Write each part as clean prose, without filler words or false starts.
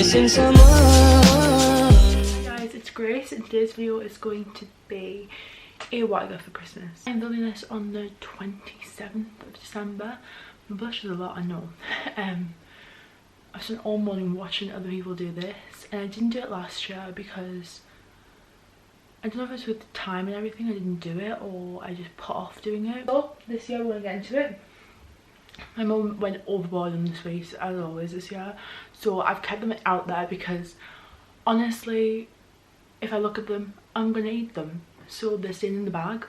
missing someone. Hey guys, it's Grace and today's video is going to be a what I got for Christmas. I'm filming this on the 27th of December. My blush is a lot, I know. I've spent all morning watching other people do this, and I didn't do it last year because I don't know if it's with the time and everything, I didn't do it, or I just put off doing it. So this year we're going to get into it. My mum went overboard on the sweets as always this year, so I've kept them out there because honestly if I look at them I'm gonna eat them, so they're staying in the bag.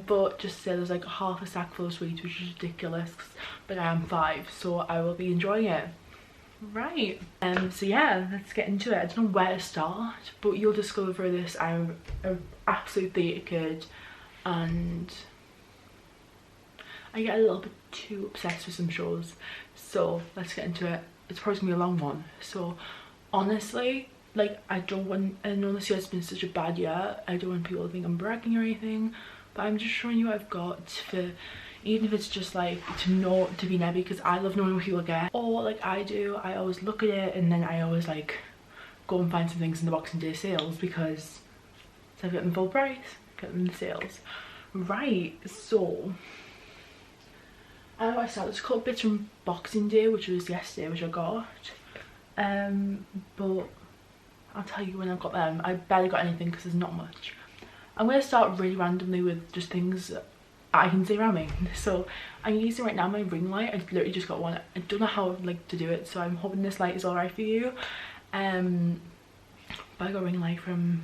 But just say there's like half a sack full of sweets, which is ridiculous, but I am 5, so I will be enjoying it. Right, so yeah, let's get into it. I don't know where to start, but you'll discover through this I'm an absolute theatre kid and I get a little bit too obsessed with some shows, so let's get into it. It's probably gonna be a long one, so honestly, like, I know this year's been such a bad year, I don't want people to think I'm bragging or anything, but I'm just showing you what I've got for, even if it's just like to be nebby, because I love knowing what people get, or like I do, I always look at it and then I always like go and find some things in the Boxing Day sales, because so I get them full price, get them in the sales. Right, so I started, it's called Bits from Boxing Day, which was yesterday, which I got. But I'll tell you when I've got them. I barely got anything because there's not much. I'm going to start really randomly with just things I can see around me. So I'm using right now my ring light. I literally just got one. I don't know how I'd like to do it, so I'm hoping this light is alright for you. But I got a ring light from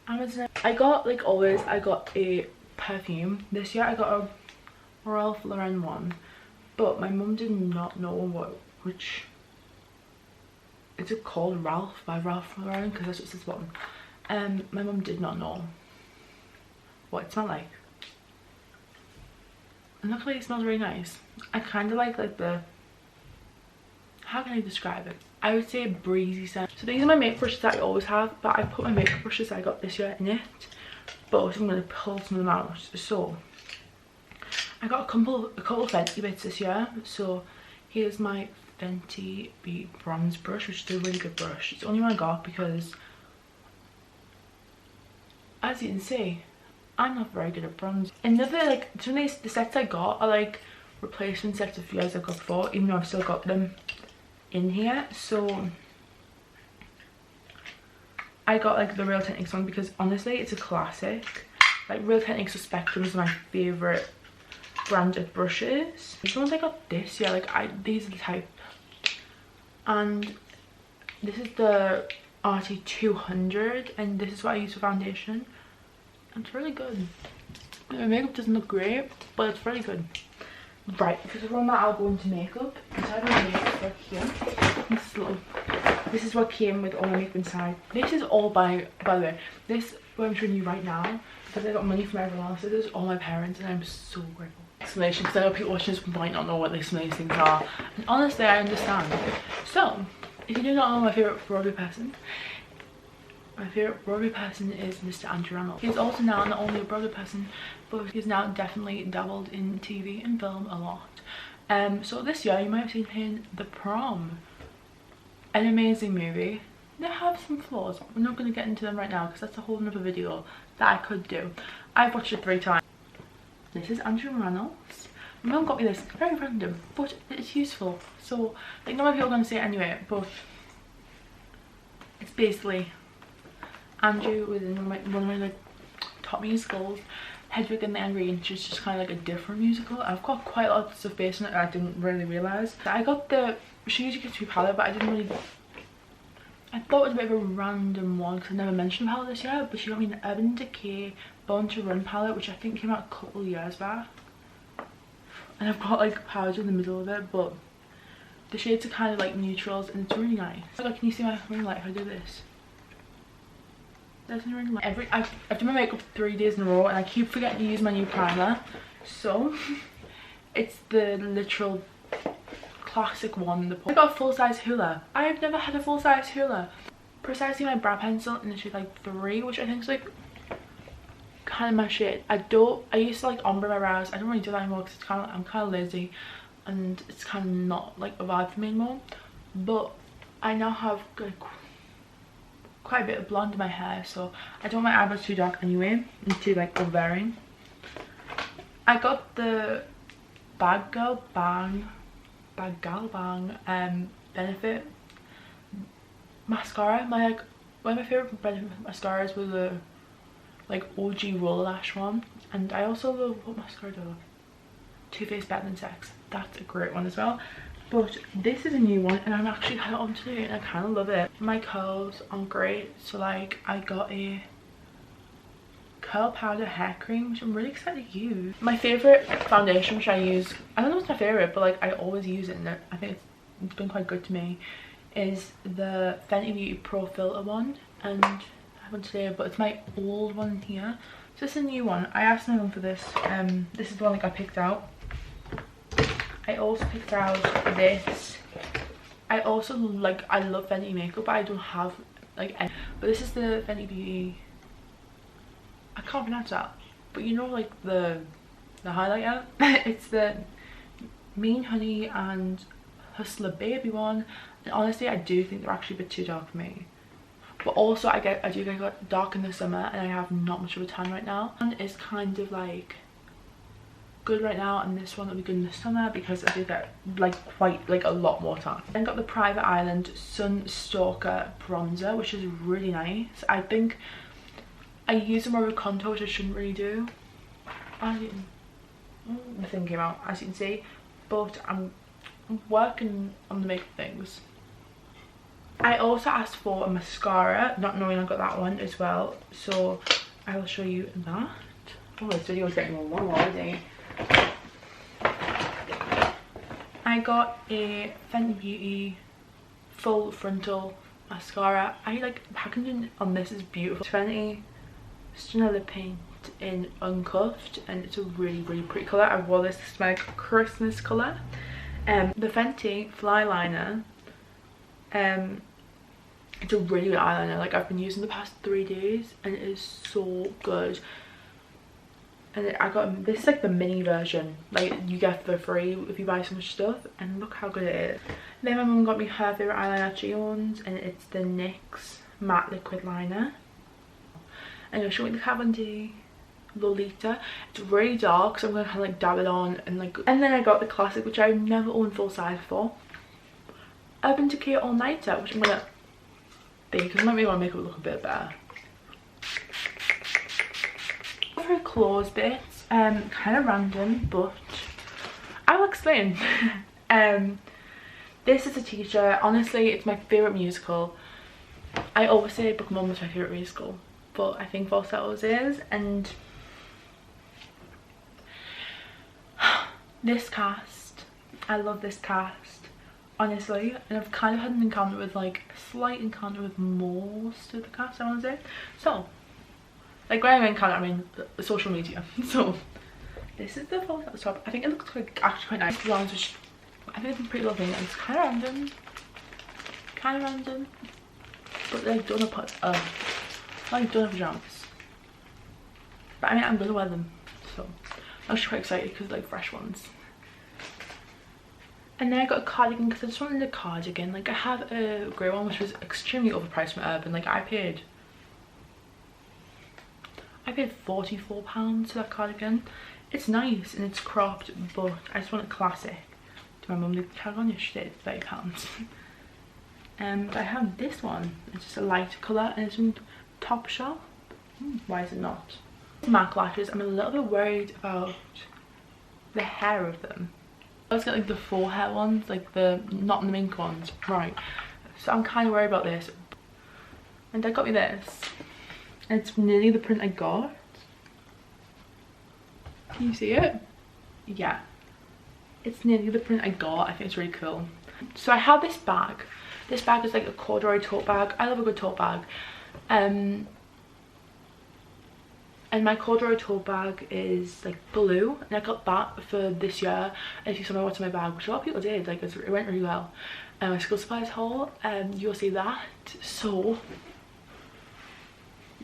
Amazon. I got, like always, I got a perfume. This year I got a Ralph Lauren one, but my mum did not know which is it called, Ralph by Ralph Lauren, because that's just this one. My mum did not know what it smelled like, and luckily it smells really nice. I kind of like the, how can I describe it, I would say a breezy scent. So these are my makeup brushes that I always have, but I put my makeup brushes that I got this year in it, but I'm going to pull some of them out. So I got a couple of Fenty bits this year. So here's my Fenty Beat Bronze brush, which is a really good brush. It's the only one I got because, as you can see, I'm not very good at bronze. Another, like, some of the sets I got are like replacement sets of yours I've got before, even though I've still got them in here. So I got like the Real Techniques one because honestly it's a classic. Like, Real Techniques or Spectrum is my favourite brand of brushes. These ones I got this year, like these are the type, and this is the RT200, and this is what I use for foundation. It's really good. My makeup doesn't look great, but it's really good. Right, because from that I'll go into makeup. Inside my makeup right here, this is what came with all my makeup inside. This is all by the way, this what I'm showing you right now, because I got money from everyone else. This is all my parents, and I'm so grateful. Explanation, because I know people watching this might not know what some of these things are, and honestly I understand. So if you do not know my favourite Broadway person, my favourite Broadway person is Mr. Andrew Reynolds. He's also now not only a Broadway person, but he's now definitely dabbled in TV and film a lot. So this year you might have seen him in The Prom, an amazing movie. They have some flaws. We're not going to get into them right now because that's a whole nother video that I could do. I've watched it 3 times. This is Andrew Reynolds. My mum got me this, very random, but it's useful. So, like, not many people are going to see it anyway, but it's basically Andrew within one of my like top musicals, Hedwig and the Angry Inch, which is just kind of like a different musical. I've got quite a lot of stuff based on it I didn't really realise. I got the, she usually gives me palette, but I didn't really, I thought it was a bit of a random one because I never mentioned palette this year, but she got me an Urban Decay Born to Run palette, which I think came out a couple of years back. And I've got like powder in the middle of it, but the shades are kind of like neutrals and it's really nice. Oh God, can you see my ring light if I do this? There's my ring light. I've done my makeup 3 days in a row and I keep forgetting to use my new primer. So it's the literal classic one. I got a full-size hula. I've never had a full-size hula. Precisely my brow pencil in the shade like 3, which I think is like kind of my shade. I used to like ombre my brows. I don't really do that anymore because it's kind of, I'm kind of lazy and it's kind of not like a vibe for me anymore. But I now have like quite a bit of blonde in my hair, so I don't want my eyebrows too dark anyway and too like overbearing. I got the Bag Gal Bang Benefit mascara. One of my favourite Benefit mascaras was the like OG Roller Lash one, and I also love, what mascara do I love? Too Faced Better Than Sex. That's a great one as well. But this is a new one and I'm actually had it on today and I kind of love it. My curls aren't great, so like I got a curl powder hair cream which I'm really excited to use. My favourite foundation, which I use, I don't know if it's my favourite, but like I always use it and I think it's been quite good to me, is the Fenty Beauty Pro Filter one, and I have one today, but it's my old one here. So it's a new one. I asked my mum for this. This is the one like I picked out. I also picked out this. I also like, I love Fenty makeup, but I don't have like any. But this is the Fenty Beauty, I can't pronounce that, but you know like the highlighter. It's the Mean Honey and Hustler Baby one, and honestly I do think they're actually a bit too dark for me. But also I do get dark in the summer and I have not much of a tan right now. And it's kind of like good right now, and this one will be good in the summer because I do get like quite like a lot more tan. Then got the Private Island Sun Stalker bronzer, which is really nice. I think I use more of a contour, which I shouldn't really do. The thing came out, as you can see, but I'm working on the makeup things. I also asked for a mascara, not knowing I got that one as well, so I will show you that. Oh, this video is getting long already. I got a Fenty Beauty full frontal mascara. I like the packaging on this is beautiful. 20 Stunner Lip Paint in Uncuffed, and it's a really pretty colour. I wore this, this is my Christmas colour. The Fenty Fly Liner, it's a really good eyeliner. Like I've been using the past 3 days and it is so good. And I got this is like the mini version, like you get for free if you buy so much stuff, and look how good it is. Then my mum got me her favourite eyeliner she owns, and it's the NYX Matte Liquid Liner. And I'll show you the Kat Von D Lolita. It's really dark, so I'm gonna kind of like dab it on and like. And then I got the classic, which I've never owned full size for, Urban Decay All Nighter, which I'm gonna be because it might make my makeup look a bit better. For claws bits, kind of random, but I will explain. This is a t-shirt. Honestly, it's my favourite musical. I always say Book of Mormon was my favourite musical, but I think Falsettos is, and this cast, I love this cast, honestly, and I've kind of had an encounter with like a slight encounter with most of the cast, I want to say. So like when I mean encounter, I mean the social media. So this is the photo at the top. I think it looks like actually quite nice, to be honest, which I think it's pretty lovely, and it's kind of random, but like don't put like don't have pajamas, but I mean I'm gonna wear them, so I was quite excited because like fresh ones. And then I got a cardigan because I just wanted a cardigan. Like I have a grey one which was extremely overpriced from Urban. Like I paid £44 for that cardigan. It's nice and it's cropped, but I just want a classic. To my mum, the tag on yesterday, it's £30. But I have this one. It's just a light colour and it's from Topshop. Why is it not? MAC lashes. I'm a little bit worried about the hair of them. Let's get like the faux hair ones, like the not the mink ones, right? So I'm kind of worried about this. And Dad got me this. And it's nearly the print I got. Can you see it? Yeah. It's nearly the print I got. I think it's really cool. So I have this bag. This bag is like a corduroy tote bag. I love a good tote bag. And my corduroy tote bag is like blue, and I got that for this year. And if you saw my what's in my bag, which a lot of people did, like it went really well. My school supplies haul, you'll see that. So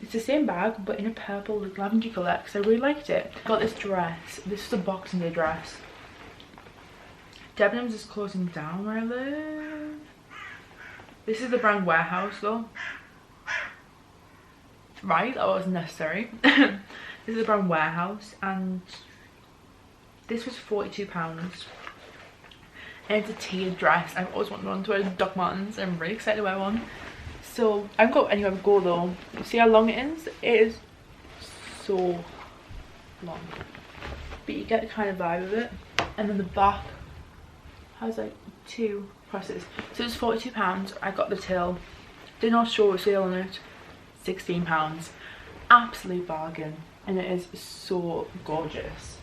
it's the same bag but in a purple like lavender colour because I really liked it. Got this dress. This is the Boxing Day dress. Debenhams is closing down where I live. This is the brand Warehouse though. Right, that wasn't necessary. This is the brand Warehouse, and this was £42. And it's a tiered dress. I've always wanted one to wear Doc Martens. I'm really excited to wear one. So I haven't got anywhere to go though. See how long it is? It is so long. But you get the kind of vibe of it. And then the back has like 2 presses. So it's £42. I got the till. Did not show a sale on it. £16. Absolute bargain. And it is so gorgeous.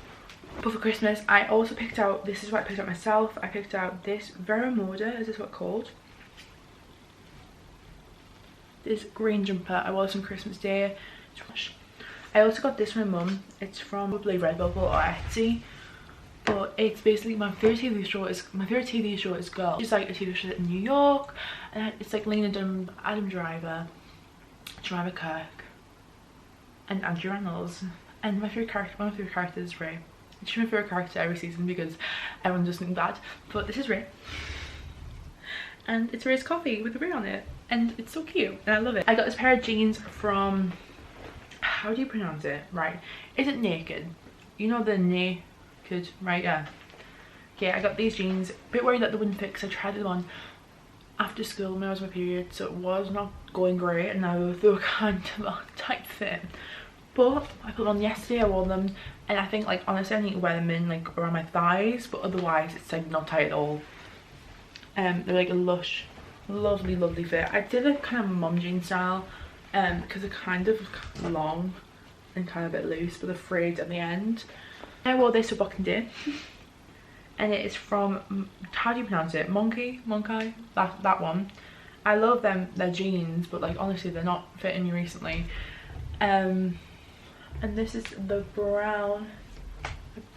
But for Christmas, I also picked out, this is what I picked out myself. I picked out this Veramoda, is this what it's called? This green jumper. I wore this on Christmas Day. I also got this from my mum. It's from probably Redbubble or Etsy. But it's basically my favourite TV show is Girl. It's like a TV show in New York, and it's like Lena Dunham, Adam Driver, Jemima Kirk, and Andrew Reynolds. And my favourite character, one of my favourite characters is Ray. She's my favourite character every season because everyone does something bad. But this is Ray. And it's Ray's coffee with a Ray on it. And it's so cute and I love it. I got this pair of jeans from, how do you pronounce it? Right. Is it Naked? You know the Naked, right? Yeah. Okay, I got these jeans. A bit worried that they wouldn't fit because I tried them on after school when I was on my period. So it was not going great and now they were kind of a tight fit. But I put them on yesterday, I wore them, and I think like honestly I need to wear them in like around my thighs, but otherwise it's like not tight at all. They're like a lush, lovely fit. I did a kind of mom jean style because they're kind of long and kind of a bit loose, but they're frayed at the end. I wore this for Boxing Day, and it is from, how do you pronounce it? Monkey, that one. I love them, they're jeans, but like honestly they're not fitting me recently. And this is the brown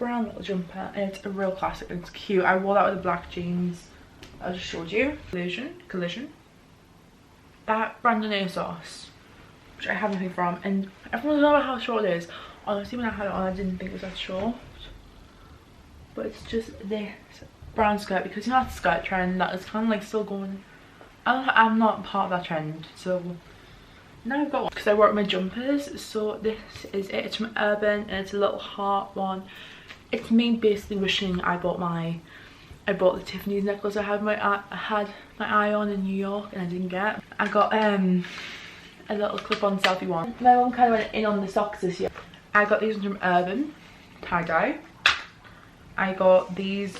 little jumper, and it's a real classic. It's cute. I wore that with the black jeans I just showed you. Collision. That Brandon ASOS, which I have nothing from, and everyone knows how short it is. Honestly, when I had it on, I didn't think it was that short. But it's just this brown skirt, because you know that skirt trend that is kind of like still going. I'm not part of that trend, so now I've got one because I work my jumpers. So this is it. It's from Urban and it's a little heart one. It's me basically wishing I bought the Tiffany's necklace I had my eye on in New York and I didn't get. I got a little clip-on selfie one. My mum kind of went in on the socks this year. I got these from Urban, tie-dye. I got these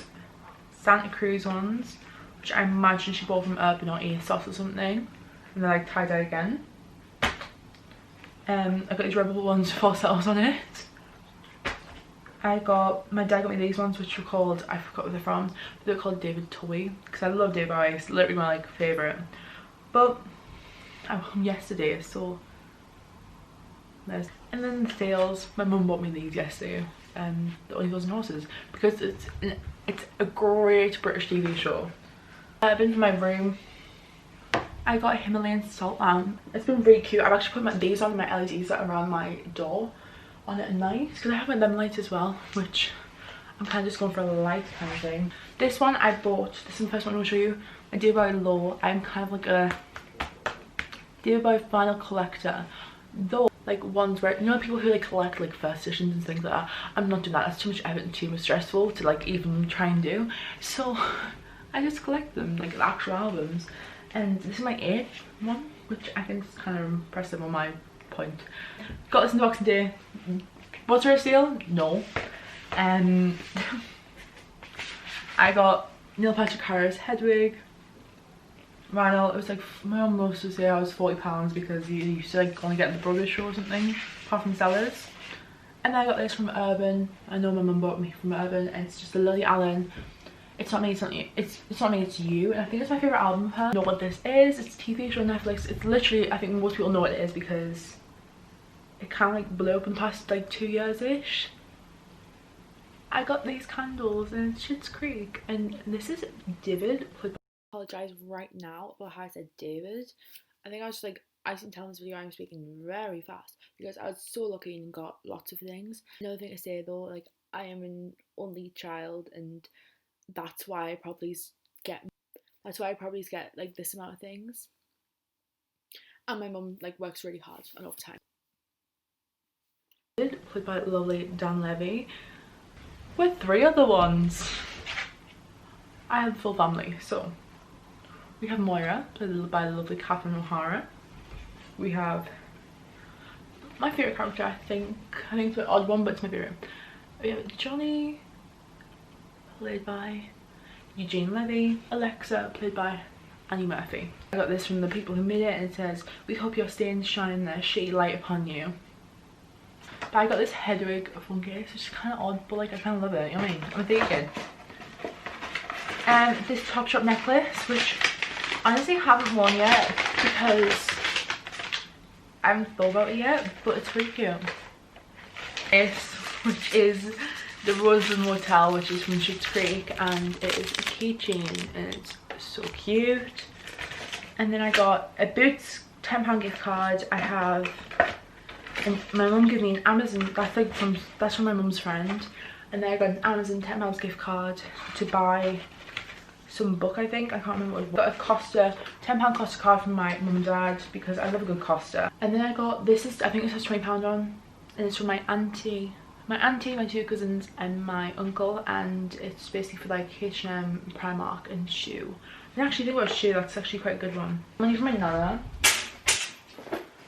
Santa Cruz ones, which I imagine she bought from Urban or ASOS or something. And they're like tie-dye again. I got these Rebel ones with 4 cells on it. My dad got me these ones which were called, I forgot where they're from, but they're called David Towie, because I love David Bowie. It's literally my like favourite. But I won them yesterday, so there's, and then the sales, my mum bought me these yesterday, the Only Fools and Horses, because it's a great British TV show. I've been to my room. I got a Himalayan salt lamp. It's been really cute. I've actually put these on my LEDs that are around my door on it at night, because I have my lemon lights as well, which I'm kind of just going for a light kind of thing. This one I bought, this is the first one I'll show you. I do buy low. I'm kind of like a buy vinyl collector, though like ones where, you know, people who like collect like first editions and things like that. I'm not doing that. That's too much effort and too much stressful to like even try and do, so I just collect them like the actual albums. And this is my 8th one, which I think is kind of impressive on my point. Got this in the Boxing Day. Was there a sale? No. I got Neil Patrick Harris Hedwig vinyl. It was like, my mum loves to say I was £40 because you used to like only get the Brothers show or something, apart from Sellers. And then I got this from Urban. I know my mum bought me from Urban, and it's just a Lily Allen. It's not me, it's not you. It's not me, it's you. And I think it's my favourite album of her. I know what this is. It's a TV show on Netflix. It's literally, I think most people know what it is because it kind of like blew up in the past like 2 years-ish. I got these candles and it's Schitt's Creek. And this is David. I apologise right now for how I said David. I think I was just like, as you can tell in this video, I'm speaking very fast because I was so lucky and got lots of things. Another thing to say though, like I am an only child, and that's why I probably get That's why I probably get like this amount of things. And my mum like works really hard and overtime. Played by lovely Dan Levy with 3 other ones. I have a full family, so we have Moira, played by the lovely Catherine O'Hara. We have my favourite character, I think it's an odd one, but it's my favourite. We have Johnny, played by Eugene Levy. Alexa, played by Annie Murphy. I got this from the people who made it, and it says, "We hope your stains shine their shitty light upon you." But I got this Hedwig phone case, which is kind of odd, but like I kind of love it, you know what I mean? I'm a vegan. And this Topshop necklace, which honestly I haven't worn yet because I haven't thought about it yet, but it's pretty cute. This, which is the Roseland Motel, which is from Schitt's Creek, and it is a keychain and it's so cute. And then I got a Boots £10 gift card. I have, and my mum gave me an Amazon, that's from my mum's friend, and then I got an Amazon £10 gift card to buy some book, I think. I can't remember what it was. I got a Costa, £10 Costa card from my mum and dad because I love a good Costa. And then I got, this is, I think it says £20 on, and it's from my auntie, my 2 cousins and my uncle, and it's basically for like H&M, Primark and Shoe. I actually think about Shoe, that's actually quite a good one. Money from my nana,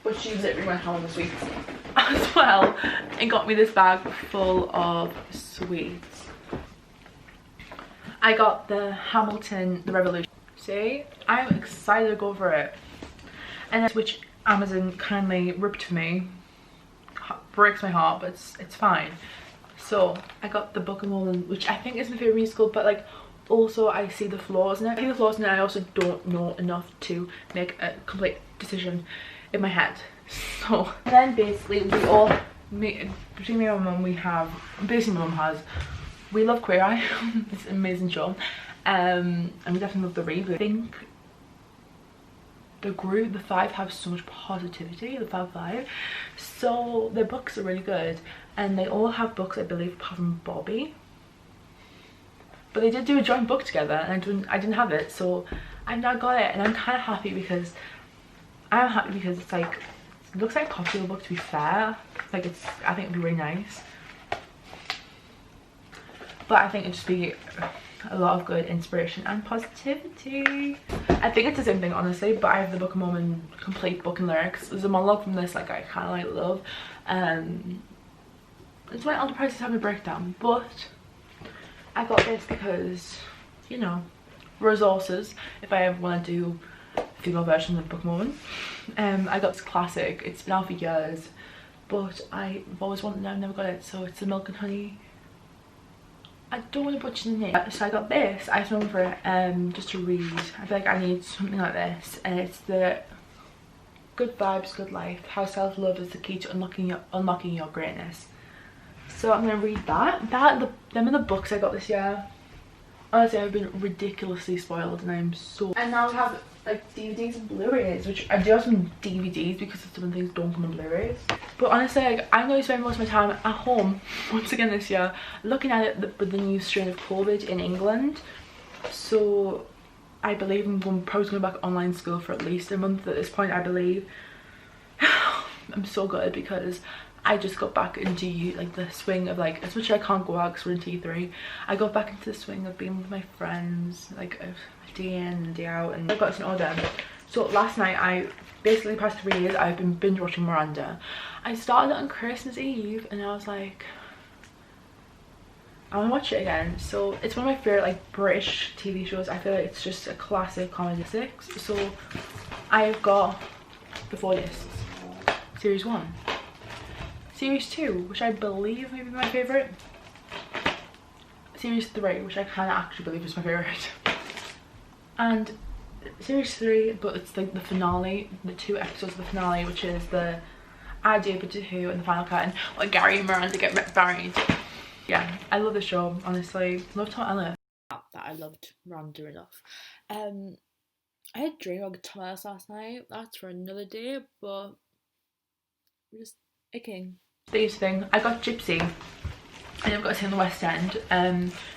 but she literally went home this week as well and got me this bag full of sweets. I got the Hamilton, the Revolution. See, I'm excited to go for it. And that's which Amazon kindly ripped for me. Breaks my heart, but it's fine. So I got the Book of Mormon, which I think is my favorite musical, but like also I see the flaws in it. I also don't know enough to make a complete decision in my head. So and then basically we all, between me and my mum, we have, basically my mum has, we love Queer Eye. It's an amazing show, and we definitely love the reboot. I think the 5 have so much positivity, the five, so their books are really good, and they all have books, I believe, apart from Bobby, but they did do a joint book together, and I didn't have it, so I've now got it, and I'm kind of happy because it's like, it looks like a popular book, to be fair. Like it's, I think it'd be really nice. But I think it'd just be a lot of good inspiration and positivity. I think it's the same thing, honestly, but I have the Book of Mormon complete book and lyrics. There's a monologue from this, like, I kind of like love. It's when Elder Price is having a breakdown, but I got this because, you know, resources, if I ever want to do a female version of the Book of Mormon. I got this classic, it's been out for years, but I've always wanted it, I've never got it, so it's the Milk and Honey. I don't want to butcher the name, so I got this. I just remember it just to read. I feel like I need something like this, and it's the Good Vibes, Good Life, How Self-Love is the Key to Unlocking Your Greatness. So I'm gonna read that. Them are the books I got this year. Honestly, I've been ridiculously spoiled, and I'm so. And now I have like DVDs and Blu-rays, which I do have some DVDs because some of the things don't come in Blu-rays. But honestly, like, I'm going to spend most of my time at home once again this year, looking at it with the new strain of COVID in England. So I believe I'm probably going back online school for at least a month at this point, I believe. I'm so good because I just got back into like the swing of, like, as much as I can't go out because we're in T3, I got back into the swing of being with my friends, like a day in and day out, and I got to know them. So last night, I basically past 3 years I've been binge watching Miranda. I started it on Christmas Eve and I was like, I want to watch it again. So it's one of my favorite like British TV shows. I feel like it's just a classic comedy 6. So I've got before this series 1, series 2, which I believe may be my favorite, series 3, which I kind of actually believe is my favorite, and series 3, but it's like the finale, the 2 episodes of the finale, which is the idea but to who and the final curtain, where Gary and Miranda get married. Yeah, I love the show, honestly. Love Tom Ellis. That I loved Miranda enough. I had a dream about Tom Ellis last night. That's for another day, but we're just aching. This thing, I got Gypsy. I never got to see in the West End,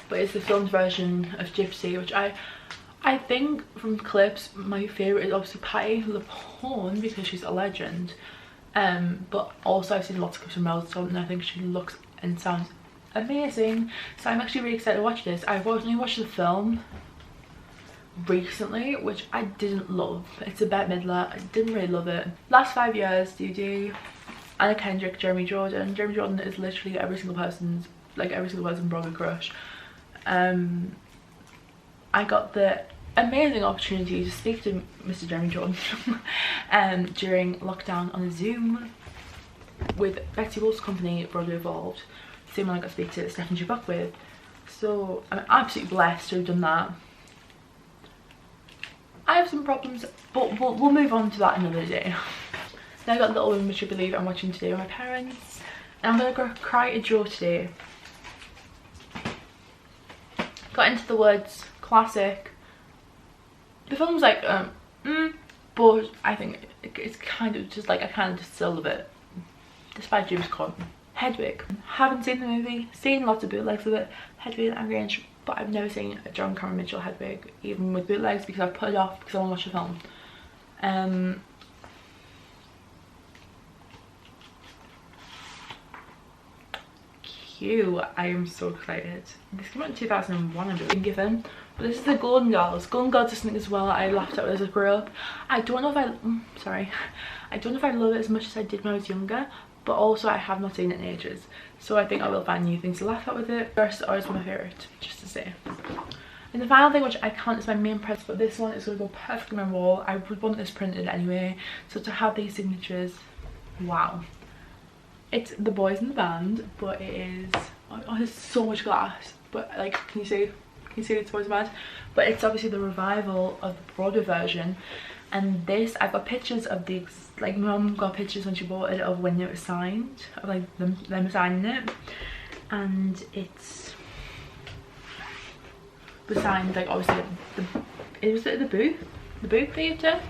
but it's the filmed version of Gypsy, which I I think from clips, my favourite is obviously Patti LuPone because she's a legend. But also I've seen lots of clips from Milestone and I think she looks and sounds amazing. So I'm actually really excited to watch this. I've only watched the film recently, which I didn't love. It's a Bette Midler. I didn't really love it. Last 5 years, DD, Anna Kendrick, Jeremy Jordan. Jeremy Jordan is literally every single person's Broadway crush. I got the amazing opportunity to speak to Mr. Jeremy Jordan during lockdown on a Zoom with Betsy Wolf's company, Broadway Evolved. Same one I got to speak to Stephen Chubbuck with. So I'm absolutely blessed to have done that. I have some problems, but we'll move on to that another day. Now I got Little Women, which I believe I'm watching today with my parents. And I'm gonna go cry a Joe today. Got into the woods, classic. The film's like, but I think it's kind of just like, I kind of just still love it. Despite James Corden. Hedwig. Haven't seen the movie, seen lots of bootlegs of it. Hedwig and Angry Inch, but I've never seen a John Cameron Mitchell Hedwig, even with bootlegs, because I put it off because I want to watch the film. Cute. I am so excited. This came out in 2001, I've been given. But this is the Golden Girls. Golden Girls is something as well I laughed at as I grew up. I don't know if I love it as much as I did when I was younger, but also I have not seen it in ages. So I think I will find new things to laugh at with it. First, always one of my favourites, just to say. And the final thing, which I can't, is my main press, but this one is going to go perfectly on my wall. I would want this printed anyway. So to have these signatures, wow. It's the boys in the band, but it is, oh, there's so much glass. But like, can you see it's boys in the band? But it's obviously the revival of the Broadway version. And this, I've got pictures of these, like my mum got pictures when she bought it of when it was signed, of like them signing it. And it's was signed like obviously it was at the booth theatre.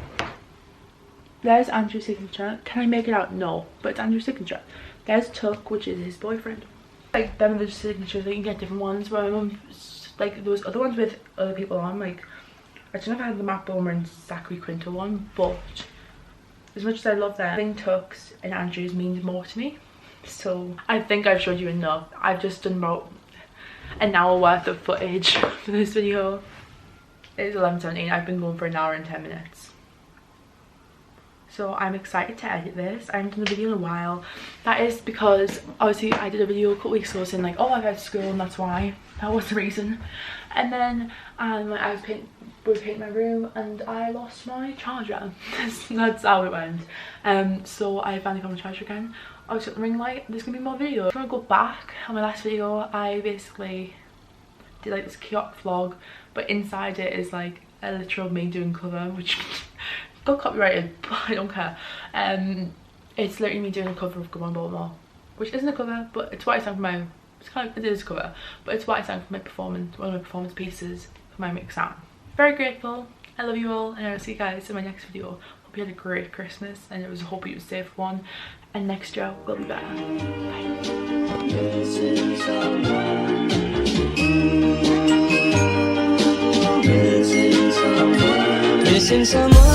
There's Andrew's signature. Can I make it out? No, but it's Andrew's signature. There's Tuck, which is his boyfriend. Like them are the signatures, like you can get different ones. But my mum, like there was other ones with other people on, like I don't know if I had the Matt Bomer and Zachary Quinto one, but as much as I love them, I think Tuck's and Andrew's means more to me. So I think I've showed you enough. I've just done about an hour worth of footage for this video. It's 11:17. I've been going for an hour and 10 minutes. So I'm excited to edit this. I haven't done a video in a while. That is because obviously I did a video a couple weeks ago saying like, oh, I've had school and that's why. That was the reason. And then we were painting my room and I lost my charger. That's how it went. So I finally got my charger again. I was got the ring light. There's gonna be more videos. If you want to go back on my last video, I basically did like this chaotic vlog, but inside it is like a literal me doing cover, which got copyrighted, but I don't care. It's literally me doing a cover of Come On Baltimore, which isn't a cover, but it's what I sang for my, it's kind of, it is a cover, but it's what I sang for my performance, one of my performance pieces for my exam. Very grateful. I love you all, and I'll see you guys in my next video. Hope you had a great Christmas, and it was a hope you was safe one, and next year will be better. Bye. Missing someone